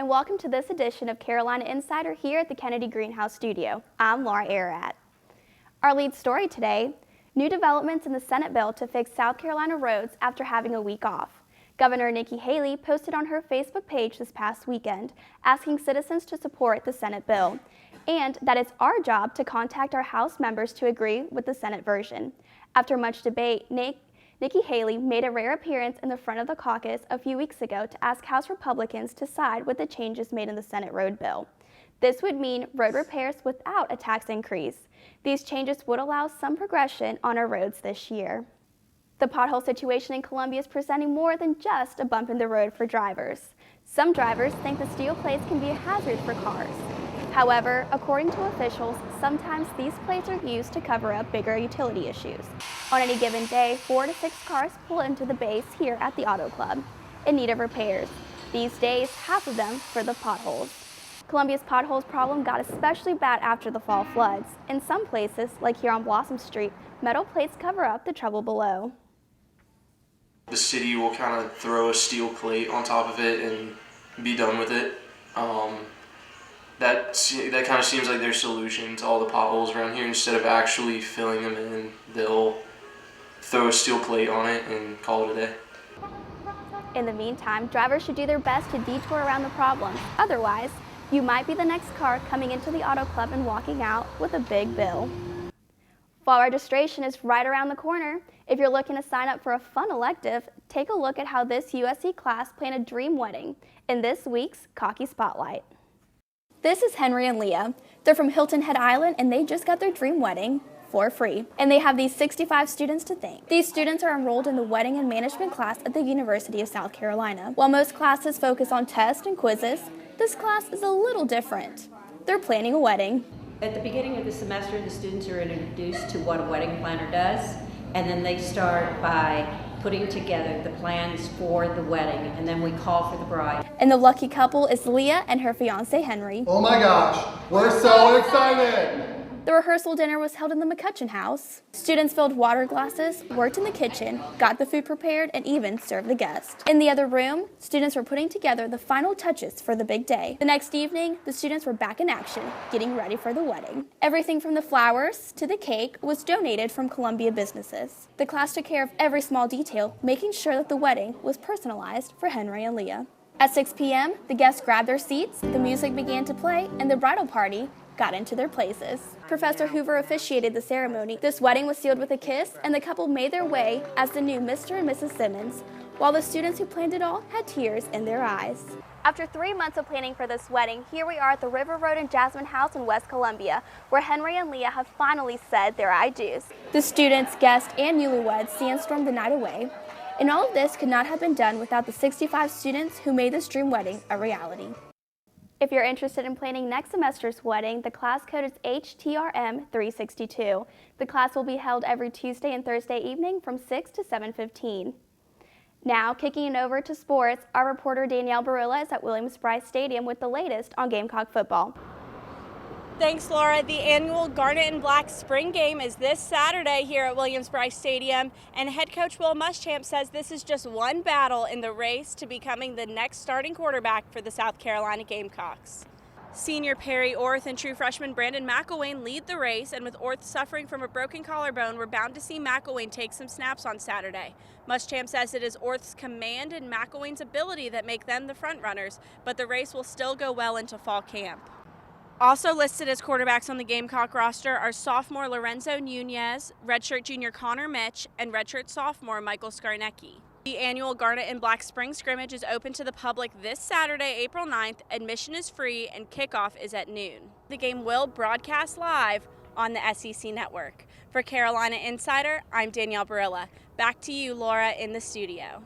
and welcome to this edition of Carolina Insider here at the Kennedy Greenhouse Studio. I'm Laura Ararat. Our lead story today, new developments in the Senate bill to fix South Carolina roads after having a week off. Governor Nikki Haley posted on her Facebook page this past weekend asking citizens to support the Senate bill, and that it's our job to contact our House members to agree with the Senate version. After much debate, Nikki Haley made a rare appearance in the front of the caucus a few weeks ago to ask House Republicans to side with the changes made in the Senate road bill. This would mean road repairs without a tax increase. These changes would allow some progression on our roads this year. The pothole situation in Columbia is presenting more than just a bump in the road for drivers. Some drivers think the steel plates can be a hazard for cars. However, according to officials, sometimes these plates are used to cover up bigger utility issues. On any given day, 4 to 6 cars pull into the base here at the Auto Club in need of repairs. These days, half of them for the potholes. Columbia's potholes problem got especially bad after the fall floods. In some places, like here on Blossom Street, metal plates cover up the trouble below. The city will kind of throw a steel plate on top of it and be done with it. That kind of seems like their solution to all the potholes around here. Instead of actually filling them in, they'll throw a steel plate on it and call it a day. In the meantime, drivers should do their best to detour around the problem. Otherwise, you might be the next car coming into the Auto Club and walking out with a big bill. Fall registration is right around the corner. If you're looking to sign up for a fun elective, take a look at how this USC class planned a dream wedding in this week's Cocky Spotlight. This is Henry and Leah. They're from Hilton Head Island and they just got their dream wedding for free. And they have these 65 students to thank. These students are enrolled in the Wedding and Management class at the University of South Carolina. While most classes focus on tests and quizzes, this class is a little different. They're planning a wedding. At the beginning of the semester, the students are introduced to what a wedding planner does, and then they start by putting together the plans for the wedding, and then we call for the bride. And the lucky couple is Leah and her fiance Henry. Oh my gosh, we're so excited! The rehearsal dinner was held in the McCutcheon house. Students filled water glasses, worked in the kitchen, got the food prepared, and even served the guests. In the other room, students were putting together the final touches for the big day. The next evening, the students were back in action, getting ready for the wedding. Everything from the flowers to the cake was donated from Columbia businesses. The class took care of every small detail, making sure that the wedding was personalized for Henry and Leah. At 6 p.m., the guests grabbed their seats, the music began to play, and the bridal party got into their places. Professor Hoover officiated the ceremony. This wedding was sealed with a kiss, and the couple made their way as the new Mr. and Mrs. Simmons, while the students who planned it all had tears in their eyes. After 3 months of planning for this wedding, here we are at the River Road and Jasmine House in West Columbia, where Henry and Leah have finally said their I do's. The students, guests, and newlyweds sandstormed the night away, and all of this could not have been done without the 65 students who made this dream wedding a reality. If you're interested in planning next semester's wedding, the class code is HTRM 362. The class will be held every Tuesday and Thursday evening from 6 to 7:15. Now, kicking it over to sports, our reporter Danielle Barilla is at Williams-Brice Stadium with the latest on Gamecock football. Thanks, Laura. The annual Garnet and Black Spring Game is this Saturday here at Williams-Brice Stadium, and head coach Will Muschamp says this is just one battle in the race to becoming the next starting quarterback for the South Carolina Gamecocks. Senior Perry Orth and true freshman Brandon McElwain lead the race, and with Orth suffering from a broken collarbone, we're bound to see McElwain take some snaps on Saturday. Muschamp says it is Orth's command and McElwain's ability that make them the front runners, but the race will still go well into fall camp. Also listed as quarterbacks on the Gamecock roster are sophomore Lorenzo Nunez, redshirt junior Connor Mitch, and redshirt sophomore Michael Skarnecki. The annual Garnet and Black Spring Scrimmage is open to the public this Saturday, April 9th. Admission is free and kickoff is at noon. The game will broadcast live on the SEC Network. For Carolina Insider, I'm Danielle Barilla. Back to you, Laura, in the studio.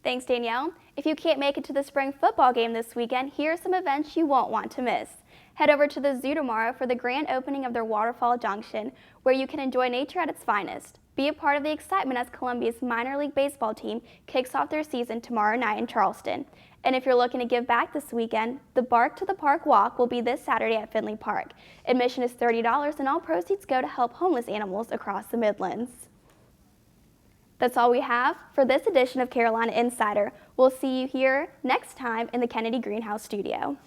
Thanks, Danielle. If you can't make it to the spring football game this weekend, here are some events you won't want to miss. Head over to the zoo tomorrow for the grand opening of their Waterfall Junction, where you can enjoy nature at its finest. Be a part of the excitement as Columbia's minor league baseball team kicks off their season tomorrow night in Charleston. And if you're looking to give back this weekend, the Bark to the Park Walk will be this Saturday at Finley Park. Admission is $30 and all proceeds go to help homeless animals across the Midlands. That's all we have for this edition of Carolina Insider. We'll see you here next time in the Kennedy Greenhouse studio.